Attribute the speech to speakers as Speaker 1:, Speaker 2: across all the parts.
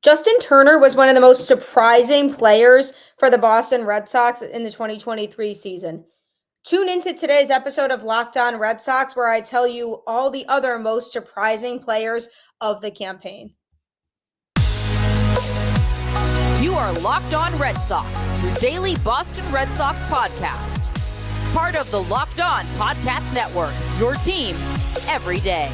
Speaker 1: Justin Turner was one of the most surprising players for the Boston Red Sox in the 2023 season. Tune into today's episode of Locked On Red Sox, where I tell you all the other most surprising players of the campaign.
Speaker 2: You are Locked On Red Sox, your daily Boston Red Sox podcast. Part of the Locked On Podcast Network, your team every day.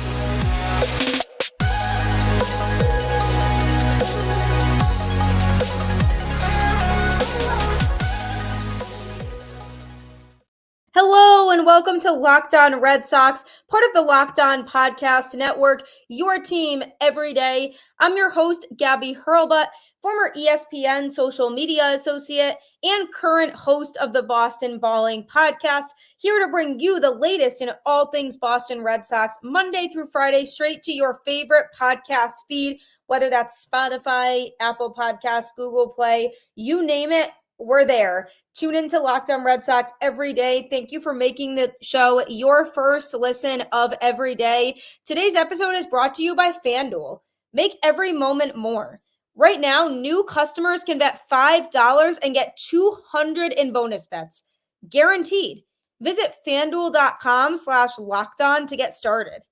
Speaker 1: Hello and welcome to Locked On Red Sox, part of the Locked On Podcast Network, your team every day. I'm your host, Gabby, former ESPN social media associate and current host of the Boston Balling podcast, here to bring you the latest in all things Boston Red Sox, Monday through Friday, straight to your favorite podcast feed, whether that's Spotify, Apple Podcasts, Google Play, you name it, we're there. Tune into Locked On Red Sox every day. Thank you for making the show your first listen of every day. Today's episode is brought to you by FanDuel. Make every moment more. Right now, new customers can bet $5 and get $200 in bonus bets. Guaranteed. Visit FanDuel.com/LockedOn to get started.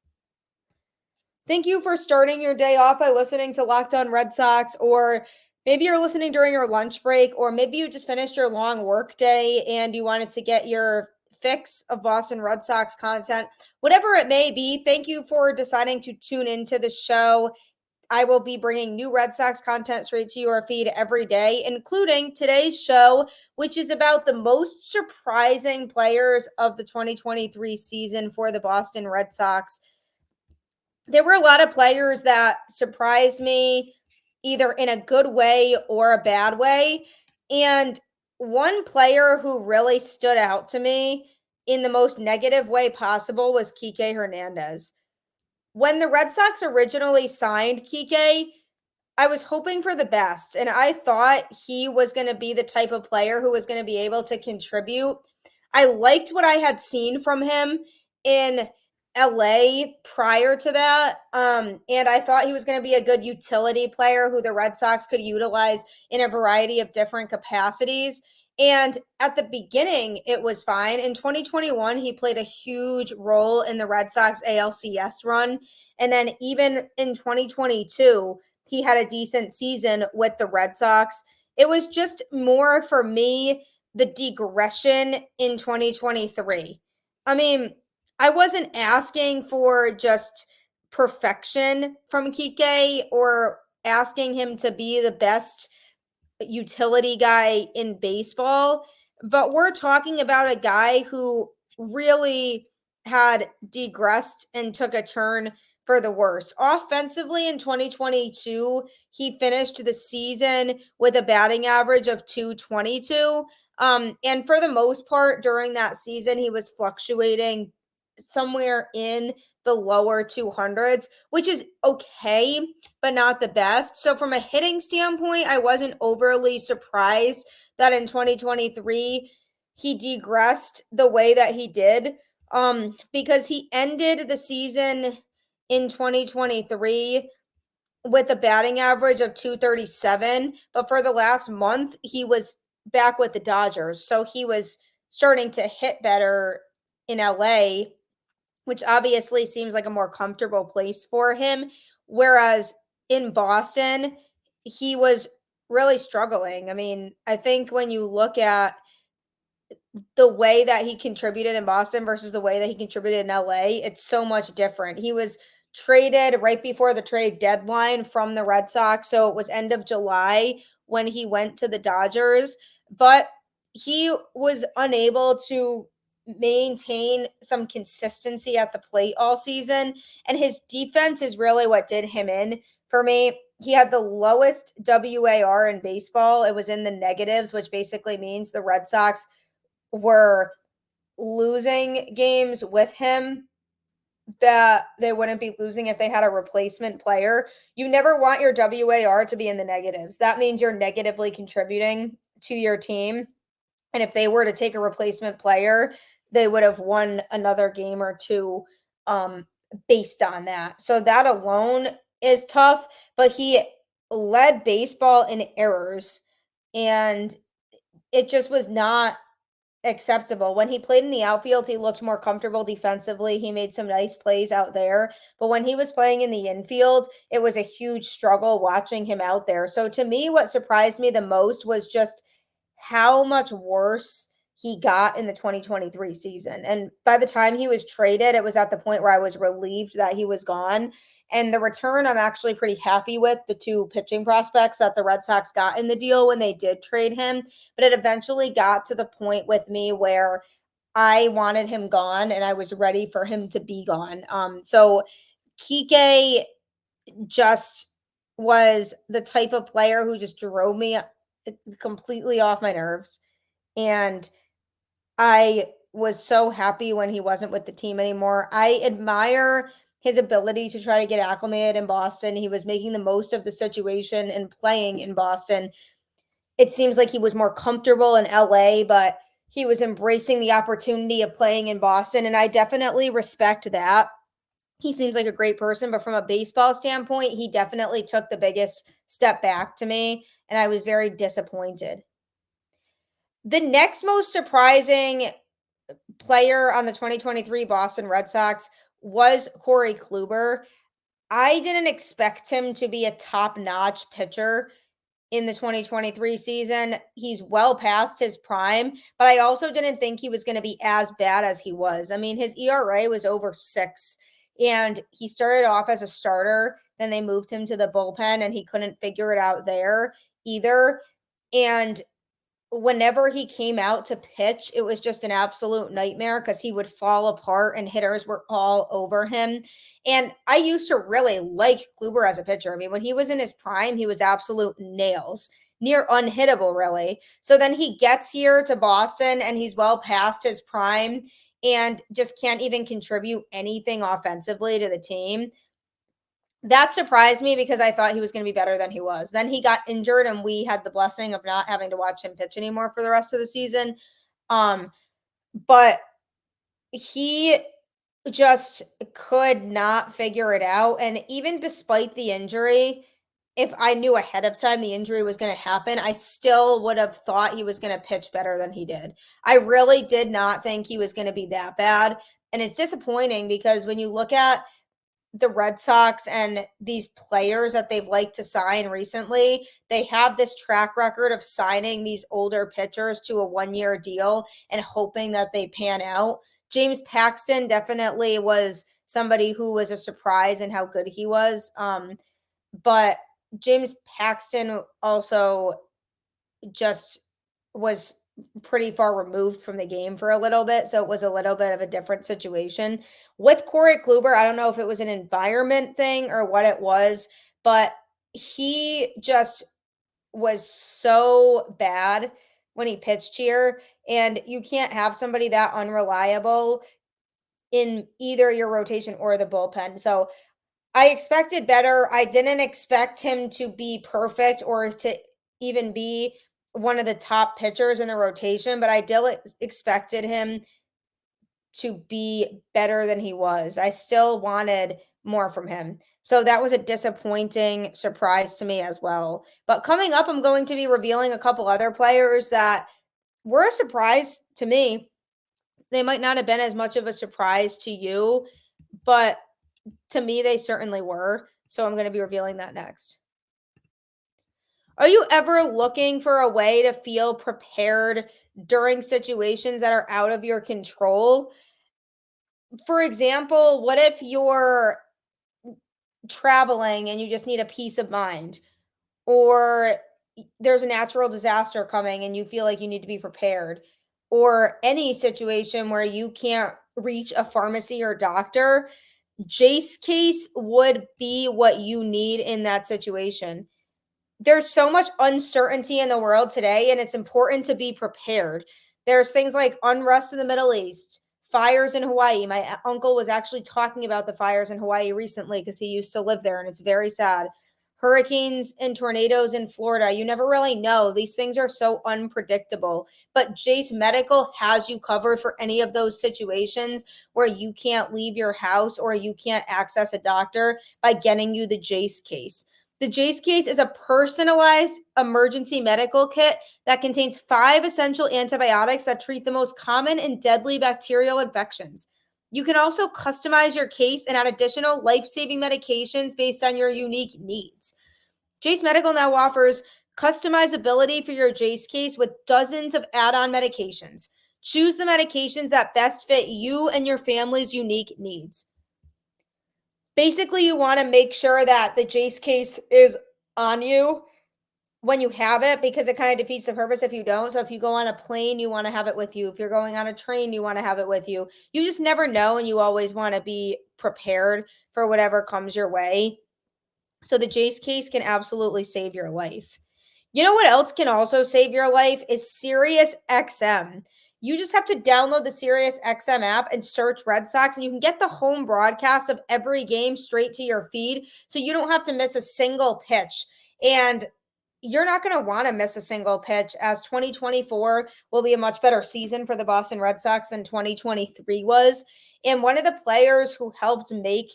Speaker 1: Thank you for starting your day off by listening to Locked On Red Sox, or maybe you're listening during your lunch break, or maybe you just finished your long work day and you wanted to get your fix of Boston Red Sox content. Whatever it may be, thank you for deciding to tune into the show. I will be bringing new Red Sox content straight to your feed every day, including today's show, which is about the most surprising players of the 2023 season for the Boston Red Sox. There were a lot of players that surprised me, either in a good way or a bad way. And one player who really stood out to me in the most negative way possible was Kike Hernandez. When the Red Sox originally signed Kike, I was hoping for the best, and I thought he was going to be the type of player who was going to be able to contribute. I liked what I had seen from him in LA prior to that, and I thought he was going to be a good utility player who the Red Sox could utilize in a variety of different capacities. And at the beginning, it was fine. In 2021, he played a huge role in the Red Sox ALCS run. And then even in 2022, he had a decent season with the Red Sox. It was just more, for me, the digression in 2023. I mean, I wasn't asking for just perfection from Kike or asking him to be the best utility guy in baseball, but we're talking about a guy who really had degressed and took a turn for the worse. Offensively in 2022, he finished the season with a batting average of 222. And for the most part during that season, he was fluctuating somewhere in the lower 200s, which is okay, but not the best. So from a hitting standpoint, I wasn't overly surprised that in 2023 he degressed the way that he did, because he ended the season in 2023 with a batting average of 237, but for the last month he was back with the Dodgers, so he was starting to hit better in LA, which obviously seems like a more comfortable place for him. Whereas in Boston, he was really struggling. I mean, I think when you look at the way that he contributed in Boston versus the way that he contributed in LA, it's so much different. He was traded right before the trade deadline from the Red Sox. So it was end of July when he went to the Dodgers, but he was unable to maintain some consistency at the plate all season. And his defense is really what did him in for me. He had the lowest WAR in baseball. It was in the negatives, which basically means the Red Sox were losing games with him that they wouldn't be losing if they had a replacement player. You never want your WAR to be in the negatives. That means you're negatively contributing to your team. And if they were to take a replacement player, they would have won another game or two based on that. So that alone is tough, but he led baseball in errors, and it just was not acceptable. When he played in the outfield, he looked more comfortable defensively. He made some nice plays out there. But when he was playing in the infield, it was a huge struggle watching him out there. So to me, what surprised me the most was just how much worse he got in the 2023 season. And by the time he was traded, it was at the point where I was relieved that he was gone. And the return, I'm actually pretty happy with the two pitching prospects that the Red Sox got in the deal when they did trade him. But it eventually got to the point with me where I wanted him gone and I was ready for him to be gone. So Kike just was the type of player who just drove me completely off my nerves. And I was so happy when he wasn't with the team anymore. I admire his ability to try to get acclimated in Boston. He was making the most of the situation and playing in Boston. It seems like he was more comfortable in LA, but he was embracing the opportunity of playing in Boston. And I definitely respect that. He seems like a great person, but from a baseball standpoint, he definitely took the biggest step back to me. And I was very disappointed. The next most surprising player on the 2023 Boston Red Sox was Corey Kluber. I didn't expect him to be a top-notch pitcher in the 2023 season. He's well past his prime, but I also didn't think he was going to be as bad as he was. I mean, his ERA was over 6, and he started off as a starter. Then they moved him to the bullpen, and he couldn't figure it out there either. And whenever he came out to pitch, it was just an absolute nightmare because he would fall apart and hitters were all over him. And I used to really like Kluber as a pitcher. I mean, when he was in his prime, he was absolute nails, near unhittable, really. So then he gets here to Boston and he's well past his prime and just can't even contribute anything offensively to the team. That surprised me because I thought he was going to be better than he was. Then he got injured and we had the blessing of not having to watch him pitch anymore for the rest of the season. But he just could not figure it out. And even despite the injury, if I knew ahead of time the injury was going to happen, I still would have thought he was going to pitch better than he did. I really did not think he was going to be that bad. And it's disappointing because when you look at the Red Sox and these players that they've liked to sign recently, they have this track record of signing these older pitchers to a 1-year deal and hoping that they pan out. James Paxton definitely was somebody who was a surprise in how good he was. But James Paxton also just was pretty far removed from the game for a little bit. So it was a little bit of a different situation. With Corey Kluber, I don't know if it was an environment thing or what it was, but he just was so bad when he pitched here. And you can't have somebody that unreliable in either your rotation or the bullpen. So I expected better. I didn't expect him to be perfect or to even be one of the top pitchers in the rotation, but I still expected him to be better than he was. I still wanted more from him. So that was a disappointing surprise to me as well. But coming up, I'm going to be revealing a couple other players that were a surprise to me. They might not have been as much of a surprise to you, but to me, they certainly were. So I'm going to be revealing that next. Are you ever looking for a way to feel prepared during situations that are out of your control? For example, what if you're traveling and you just need a peace of mind? Or there's a natural disaster coming and you feel like you need to be prepared? Or any situation where you can't reach a pharmacy or doctor? Jase case would be what you need in that situation. There's so much uncertainty in the world today, and it's important to be prepared. There's things like unrest in the Middle East, fires in Hawaii. My uncle was actually talking about the fires in Hawaii recently because he used to live there, and it's very sad. Hurricanes and tornadoes in Florida. You never really know. These things are so unpredictable. But Jase Medical has you covered for any of those situations where you can't leave your house or you can't access a doctor by getting you the Jase case. The Jase case is a personalized emergency medical kit that contains 5 essential antibiotics that treat the most common and deadly bacterial infections. You can also customize your case and add additional life-saving medications based on your unique needs. Jase Medical now offers customizability for your Jase case with dozens of add-on medications. Choose the medications that best fit you and your family's unique needs. Basically, you want to make sure that the Jase case is on you when you have it, because it kind of defeats the purpose if you don't. So if you go on a plane, you want to have it with you. If you're going on a train, you want to have it with you. You just never know, and you always want to be prepared for whatever comes your way. So the Jase case can absolutely save your life. You know what else can also save your life is SiriusXM. You just have to download the SiriusXM app and search Red Sox, and you can get the home broadcast of every game straight to your feed, so you don't have to miss a single pitch. And you're not going to want to miss a single pitch, as 2024 will be a much better season for the Boston Red Sox than 2023 was. And one of the players who helped make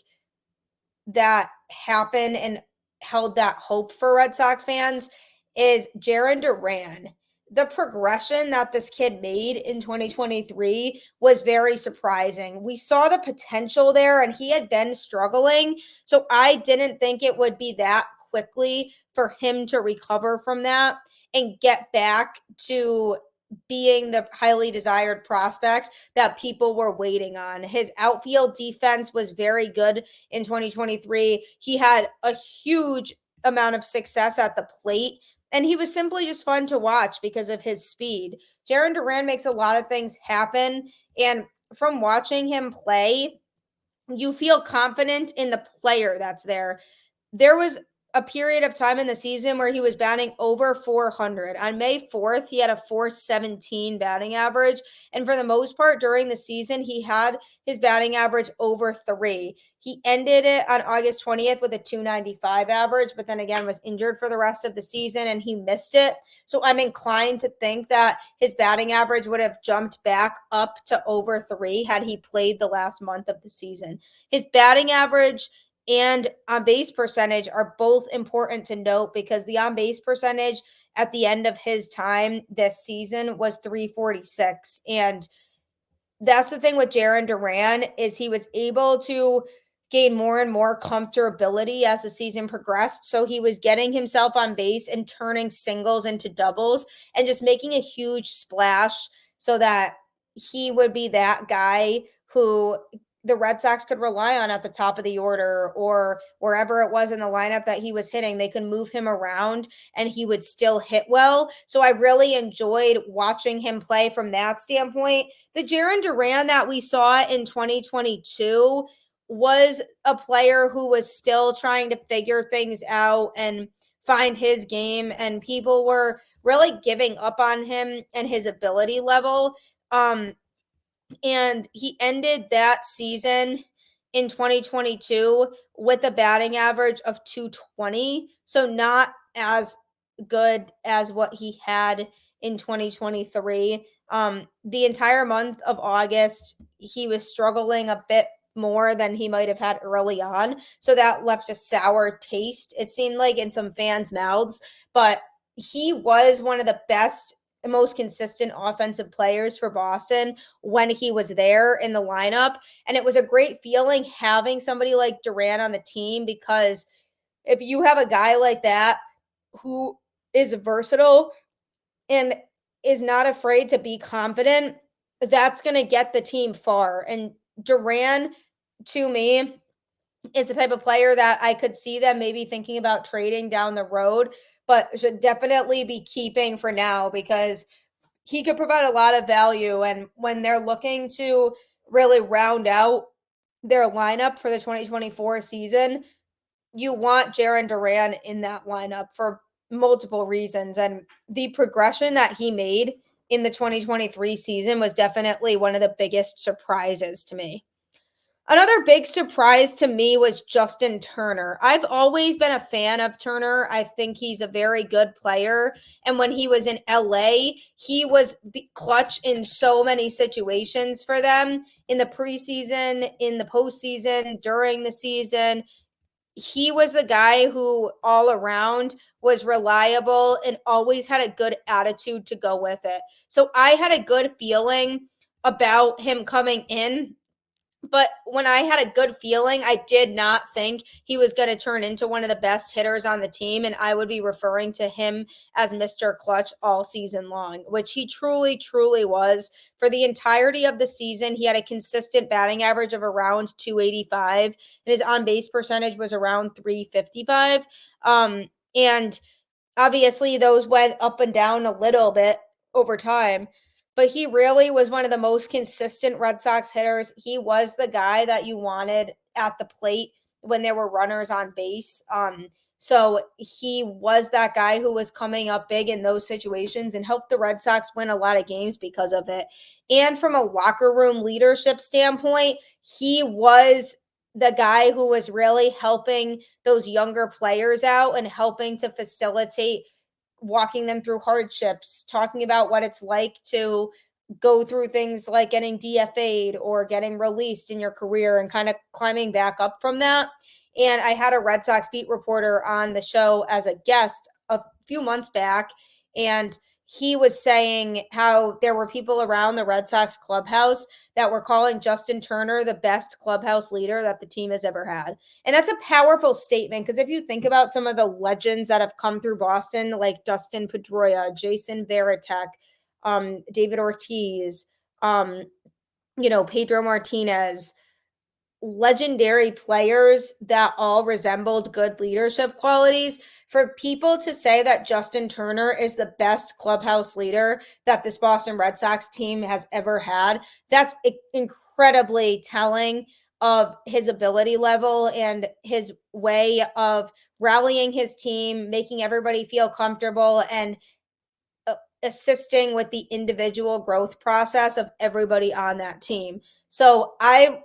Speaker 1: that happen and held that hope for Red Sox fans is Jarren Duran. The progression that this kid made in 2023 was very surprising. We saw the potential there, and he had been struggling. So I didn't think it would be that quickly for him to recover from that and get back to being the highly desired prospect that people were waiting on. His outfield defense was very good in 2023. He had a huge amount of success at the plate, and he was simply just fun to watch because of his speed. Jarren Duran makes a lot of things happen, and from watching him play, you feel confident in the player that's there. There was a period of time in the season where he was batting over 400. On May 4th, he had a 417 batting average. And for the most part during the season, he had his batting average over 3. He ended it on August 20th with a 295 average, but then again was injured for the rest of the season and he missed it. So I'm inclined to think that his batting average would have jumped back up to over 3 had he played the last month of the season. His batting average and on-base percentage are both important to note, because the on-base percentage at the end of his time this season was 346. And that's the thing with Jarren Duran, is he was able to gain more and more comfortability as the season progressed. So he was getting himself on base and turning singles into doubles and just making a huge splash so that he would be that guy who the Red Sox could rely on at the top of the order, or wherever it was in the lineup that he was hitting. They could move him around and he would still hit well. So I really enjoyed watching him play from that standpoint. The Jarren Duran that we saw in 2022 was a player who was still trying to figure things out and find his game, and people were really giving up on him and his ability level. And he ended that season in 2022 with a batting average of 220. So not as good as what he had in 2023. The entire month of August, he was struggling a bit more than he might have had early on. So that left a sour taste, it seemed like, in some fans' mouths. But he was one of the best and most consistent offensive players for Boston when he was there in the lineup. And it was a great feeling having somebody like Duran on the team, because if you have a guy like that who is versatile and is not afraid to be confident, that's going to get the team far. And Duran, to me, is the type of player that I could see them maybe thinking about trading down the road, but should definitely be keeping for now, because he could provide a lot of value. And when they're looking to really round out their lineup for the 2024 season, you want Jarren Duran in that lineup for multiple reasons. And the progression that he made in the 2023 season was definitely one of the biggest surprises to me. Another big surprise to me was Justin Turner. I've always been a fan of Turner. I think he's a very good player. And when he was in LA, he was clutch in so many situations for them in the preseason, in the postseason, during the season. he was the guy who all around was reliable and always had a good attitude to go with it. So I had a good feeling about him coming in. But when I had a good feeling, I did not think he was going to turn into one of the best hitters on the team. And I would be referring to him as Mr. Clutch all season long, which he truly, truly was. For the entirety of the season, he had a consistent batting average of around 285, and his on base percentage was around 355. And obviously, those went up and down a little bit over time, but he really was one of the most consistent Red Sox hitters. He was the guy that you wanted at the plate when there were runners on base. So he was that guy who was coming up big in those situations and helped the Red Sox win a lot of games because of it. And from a locker room leadership standpoint, he was the guy who was really helping those younger players out and helping to facilitate walking them through hardships, talking about what it's like to go through things like getting DFA'd or getting released in your career and kind of climbing back up from that. And I had a Red Sox beat reporter on the show as a guest a few months back, and he was saying how there were people around the Red Sox clubhouse that were calling Justin Turner the best clubhouse leader that the team has ever had. And that's a powerful statement, because if you think about some of the legends that have come through Boston, like Dustin Pedroia, Jason Varitek, David Ortiz, Pedro Martinez, legendary players that all resembled good leadership qualities. For people to say that Justin Turner is the best clubhouse leader that this Boston Red Sox team has ever had, that's incredibly telling of his ability level and his way of rallying his team, making everybody feel comfortable, and assisting with the individual growth process of everybody on that team. So I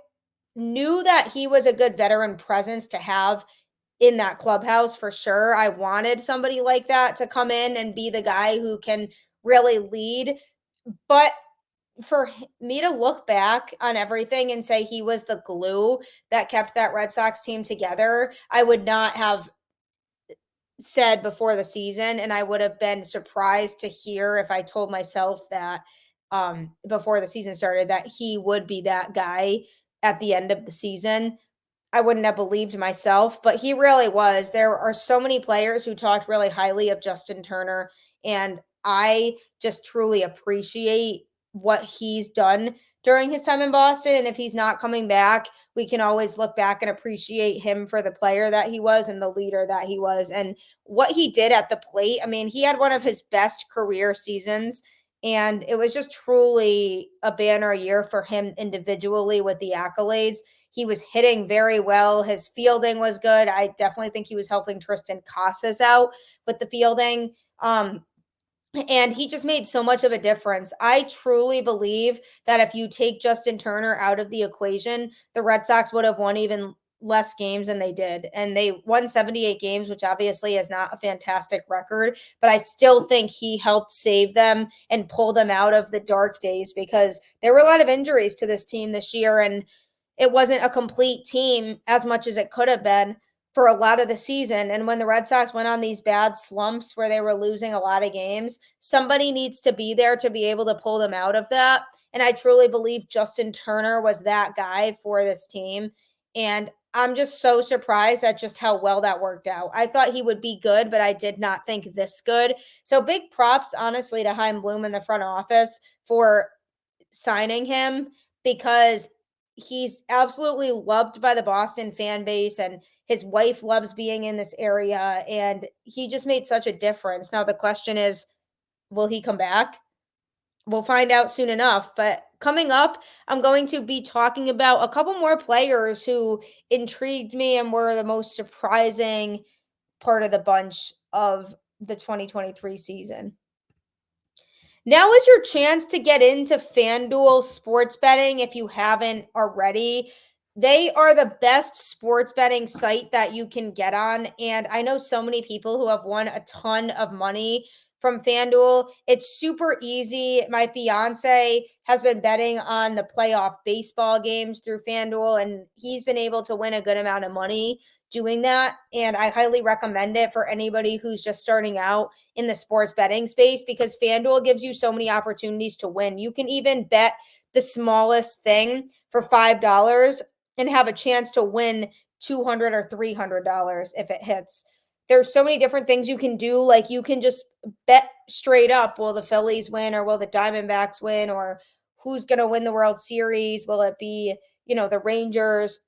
Speaker 1: knew that he was a good veteran presence to have in that clubhouse for sure. I wanted somebody like that to come in and be the guy who can really lead. But for me to look back on everything and say he was the glue that kept that Red Sox team together, I would not have said before the season, and I would have been surprised to hear if I told myself that before the season started that he would be that guy at the end of the season. I wouldn't have believed myself, but he really was. There are so many players who talked really highly of Justin Turner, and I just truly appreciate what he's done during his time in Boston. And if he's not coming back, we can always look back and appreciate him for the player that he was and the leader that he was and what he did at the plate. I mean, he had one of his best career seasons, and it was just truly a banner year for him individually with the accolades. He was hitting very well. His fielding was good. I definitely think he was helping Triston Casas out with the fielding. And he just made so much of a difference. I truly believe that if you take Justin Turner out of the equation, the Red Sox would have won even less games than they did. And they won 78 games, which obviously is not a fantastic record, but I still think he helped save them and pull them out of the dark days, because there were a lot of injuries to this team this year, and it wasn't a complete team as much as it could have been for a lot of the season. And when the Red Sox went on these bad slumps where they were losing a lot of games, somebody needs to be there to be able to pull them out of that. And I truly believe Justin Turner was that guy for this team. And I'm just so surprised at just how well that worked out. I thought he would be good, but I did not think this good. So big props, honestly, to Chaim Bloom in the front office for signing him, because he's absolutely loved by the Boston fan base, and his wife loves being in this area, and he just made such a difference. Now the question is, will he come back? We'll find out soon enough. But coming up, I'm going to be talking about a couple more players who intrigued me and were the most surprising part of the bunch of the 2023 season. Now is your chance to get into FanDuel sports betting if you haven't already. They are the best sports betting site that you can get on. And I know so many people who have won a ton of money from FanDuel. It's super easy. My fiance has been betting on the playoff baseball games through FanDuel, and he's been able to win a good amount of money doing that. And I highly recommend it for anybody who's just starting out in the sports betting space, because FanDuel gives you so many opportunities to win. You can even bet the smallest thing for $5 and have a chance to win $200 or $300 if it hits. There's so many different things you can do. Like you can just bet straight up, will the Phillies win or will the Diamondbacks win, or who's going to win the World Series? Will it be, the Rangers?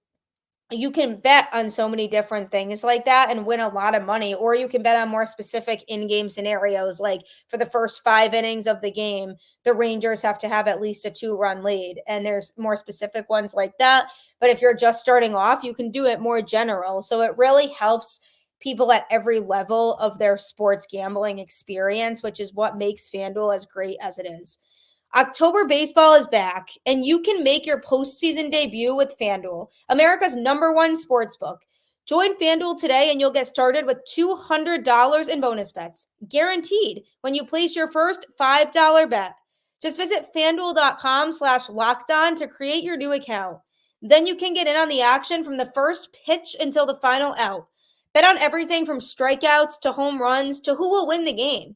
Speaker 1: You can bet on so many different things like that and win a lot of money. Or you can bet on more specific in-game scenarios, like for the first 5 innings of the game, the Rangers have to have at least a 2-run lead. And there's more specific ones like that. But if you're just starting off, you can do it more general. So it really helps people at every level of their sports gambling experience, which is what makes FanDuel as great as it is. October baseball is back, and you can make your postseason debut with FanDuel, America's #1 sportsbook. Join FanDuel today, and you'll get started with $200 in bonus bets, guaranteed, when you place your first $5 bet. Just visit FanDuel.com/lockedon to create your new account. Then you can get in on the action from the first pitch until the final out. Bet on everything from strikeouts to home runs to who will win the game.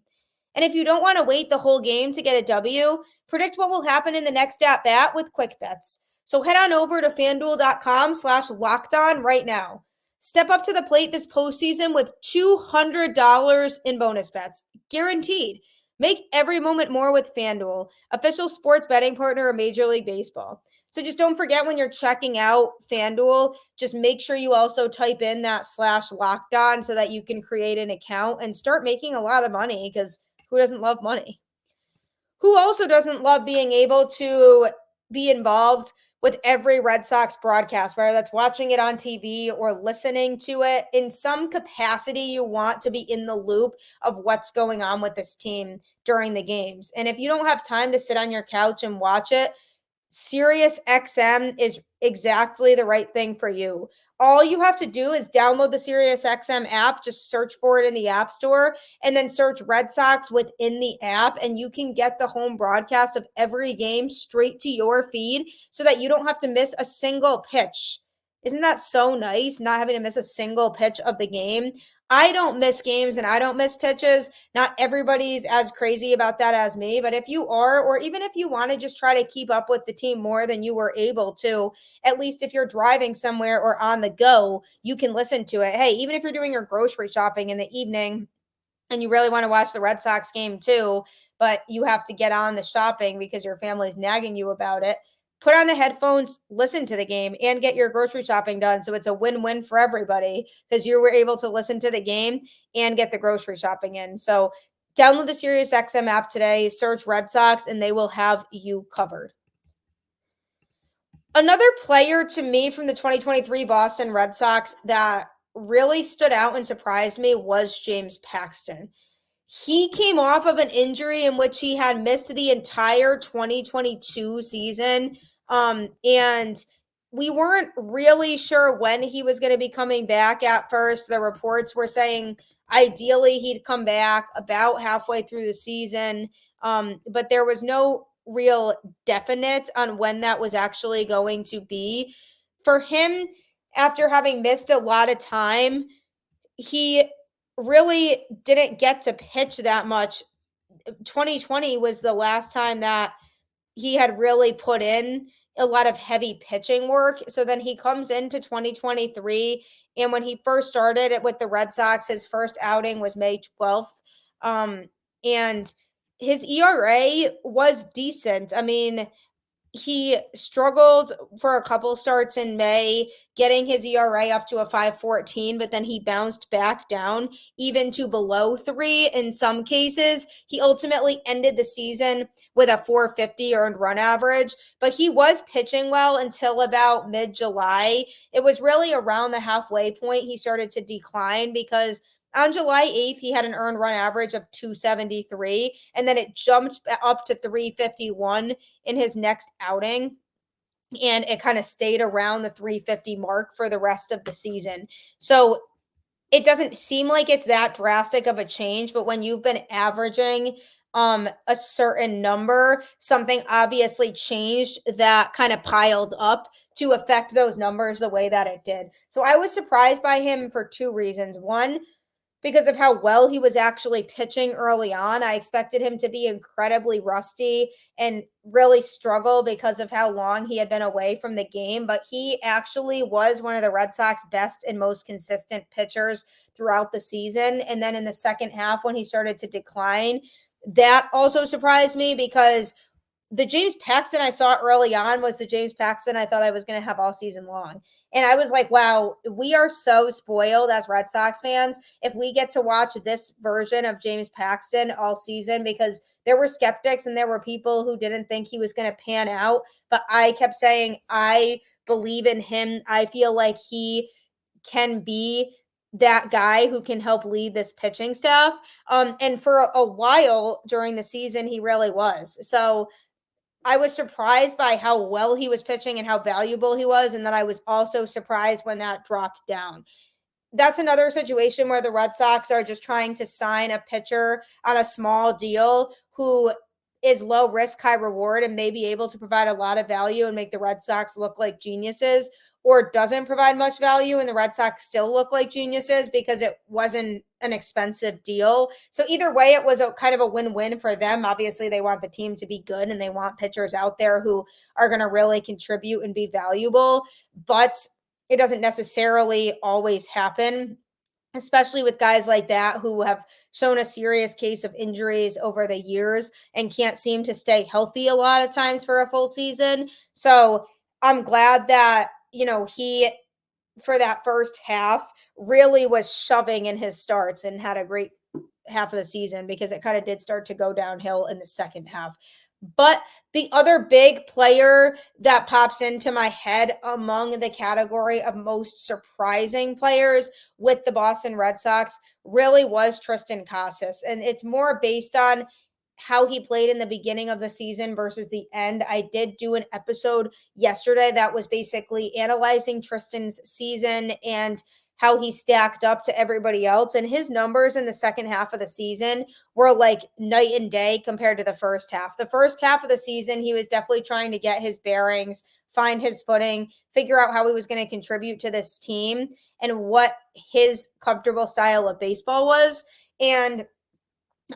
Speaker 1: And if you don't want to wait the whole game to get a W, predict what will happen in the next at-bat with quick bets. So head on over to FanDuel.com/lockedon right now. Step up to the plate this postseason with $200 in bonus bets, guaranteed. Make every moment more with FanDuel, official sports betting partner of Major League Baseball. So just don't forget, when you're checking out FanDuel, just make sure you also type in that /lockedon so that you can create an account and start making a lot of money, because who doesn't love money? Who also doesn't love being able to be involved with every Red Sox broadcast, whether that's watching it on TV or listening to it? In some capacity, you want to be in the loop of what's going on with this team during the games. And if you don't have time to sit on your couch and watch it, SiriusXM is exactly the right thing for you. All you have to do is download the SiriusXM app, just search for it in the App Store, and then search Red Sox within the app, and you can get the home broadcast of every game straight to your feed so that you don't have to miss a single pitch. Isn't that so nice, not having to miss a single pitch of the game? I don't miss games and I don't miss pitches. Not everybody's as crazy about that as me, but if you are, or even if you want to just try to keep up with the team more than you were able to, at least if you're driving somewhere or on the go, you can listen to it. Hey, even if you're doing your grocery shopping in the evening and you really want to watch the Red Sox game too, but you have to get on the shopping because your family's nagging you about it, put on the headphones, listen to the game, and get your grocery shopping done. So it's a win-win for everybody, because you were able to listen to the game and get the grocery shopping in. So download the SiriusXM app today, search Red Sox, and they will have you covered. Another player to me from the 2023 Boston Red Sox that really stood out and surprised me was James Paxton. He came off of an injury in which he had missed the entire 2022 season. And we weren't really sure when he was going to be coming back at first. The reports were saying ideally he'd come back about halfway through the season. But there was no real definite on when that was actually going to be. For him, after having missed a lot of time, he really didn't get to pitch that much. 2020 was the last time that he had really put in a lot of heavy pitching work. So then he comes into 2023, and when he first started it with the Red Sox, his first outing was May 12th. And his ERA was decent. I mean, he struggled for a couple starts in May, getting his ERA up to a 5.14, but then he bounced back down even to below 3 in some cases. He ultimately ended the season with a 4.50 earned run average, but he was pitching well until about mid-July. It was really around the halfway point he started to decline, because on July 8th, he had an earned run average of 273, and then it jumped up to 351 in his next outing. And it kind of stayed around the 350 mark for the rest of the season. So it doesn't seem like it's that drastic of a change, but when you've been averaging a certain number, something obviously changed that kind of piled up to affect those numbers the way that it did. So I was surprised by him for two reasons. One, because of how well he was actually pitching early on. I expected him to be incredibly rusty and really struggle because of how long he had been away from the game. But he actually was one of the Red Sox best and most consistent pitchers throughout the season. And then in the second half, when he started to decline, that also surprised me because the James Paxton I saw early on was the James Paxton I thought I was going to have all season long. And I was like, wow, we are so spoiled as Red Sox fans if we get to watch this version of James Paxton all season, because there were skeptics and there were people who didn't think he was going to pan out. But I kept saying, I believe in him. I feel like he can be that guy who can help lead this pitching staff. And for a while during the season, he really was. So I was surprised by how well he was pitching and how valuable he was. And then I was also surprised when that dropped down. That's another situation where the Red Sox are just trying to sign a pitcher on a small deal who is low risk, high reward, and may be able to provide a lot of value and make the Red Sox look like geniuses, or doesn't provide much value and the Red Sox still look like geniuses because it wasn't an expensive deal. So either way, it was a kind of a win-win for them. Obviously, they want the team to be good and they want pitchers out there who are going to really contribute and be valuable, but it doesn't necessarily always happen, especially with guys like that who have shown a serious case of injuries over the years and can't seem to stay healthy a lot of times for a full season. So I'm glad that, he, for that first half, really was shoving in his starts and had a great half of the season, because it kind of did start to go downhill in the second half. But the other big player that pops into my head among the category of most surprising players with the Boston Red Sox really was Triston Casas. And it's more based on how he played in the beginning of the season versus the end. I did do an episode yesterday that was basically analyzing Triston's season and how he stacked up to everybody else. And his numbers in the second half of the season were like night and day compared to the first half. The first half of the season, he was definitely trying to get his bearings, find his footing, figure out how he was going to contribute to this team and what his comfortable style of baseball was. And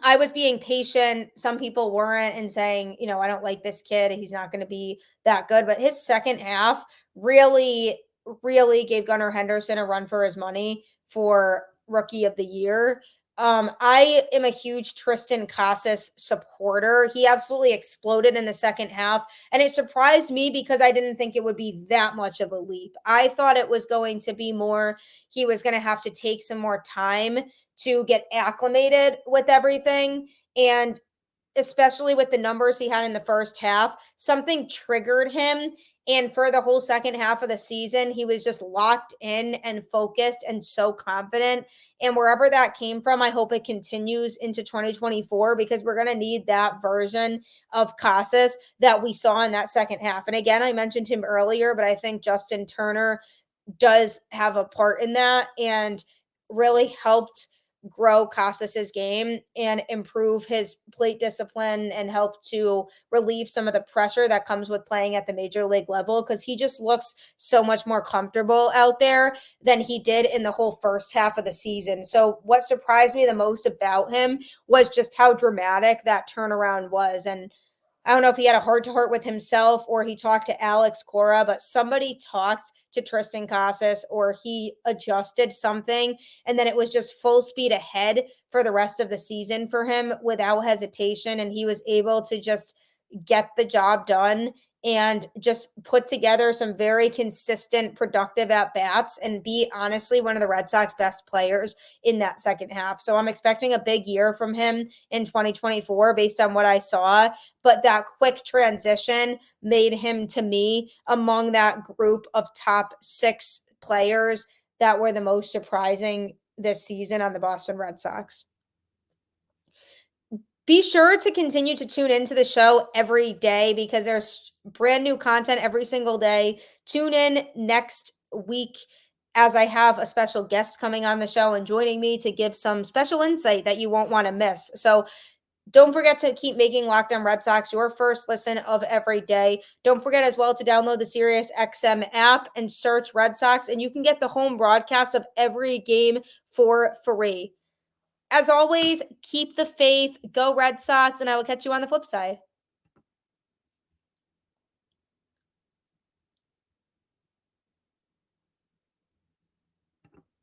Speaker 1: I was being patient. Some people weren't, and saying, I don't like this kid. He's not going to be that good. But his second half really, really gave Gunnar Henderson a run for his money for Rookie of the Year. I am a huge Triston Casas supporter. He absolutely exploded in the second half, and it surprised me because I didn't think it would be that much of a leap. I thought it was going to be more, he was going to have to take some more time to get acclimated with everything. And especially with the numbers he had in the first half, something triggered him. And for the whole second half of the season, he was just locked in and focused and so confident. And wherever that came from, I hope it continues into 2024, because we're going to need that version of Casas that we saw in that second half. And again, I mentioned him earlier, but I think Justin Turner does have a part in that and really helped grow Casas's game and improve his plate discipline and help to relieve some of the pressure that comes with playing at the major league level, because he just looks so much more comfortable out there than he did in the whole first half of the season. So what surprised me the most about him was just how dramatic that turnaround was. And I don't know if he had a heart-to-heart with himself or he talked to Alex Cora, but somebody talked to Triston Casas or he adjusted something, and then it was just full speed ahead for the rest of the season for him without hesitation, and he was able to just get the job done and just put together some very consistent, productive at-bats and be honestly one of the Red Sox best players in that second half. So I'm expecting a big year from him in 2024 based on what I saw, but that quick transition made him, to me, among that group of top 6 players that were the most surprising this season on the Boston Red Sox. Be sure to continue to tune into the show every day because there's brand new content every single day. Tune in next week as I have a special guest coming on the show and joining me to give some special insight that you won't want to miss. So Don't forget to keep making Locked On Red Sox your first listen of every day. Don't forget as well to download the SiriusXM app and search Red Sox, and you can get the home broadcast of every game for free. As always, keep the faith, go Red Sox, and I will catch you on the flip side.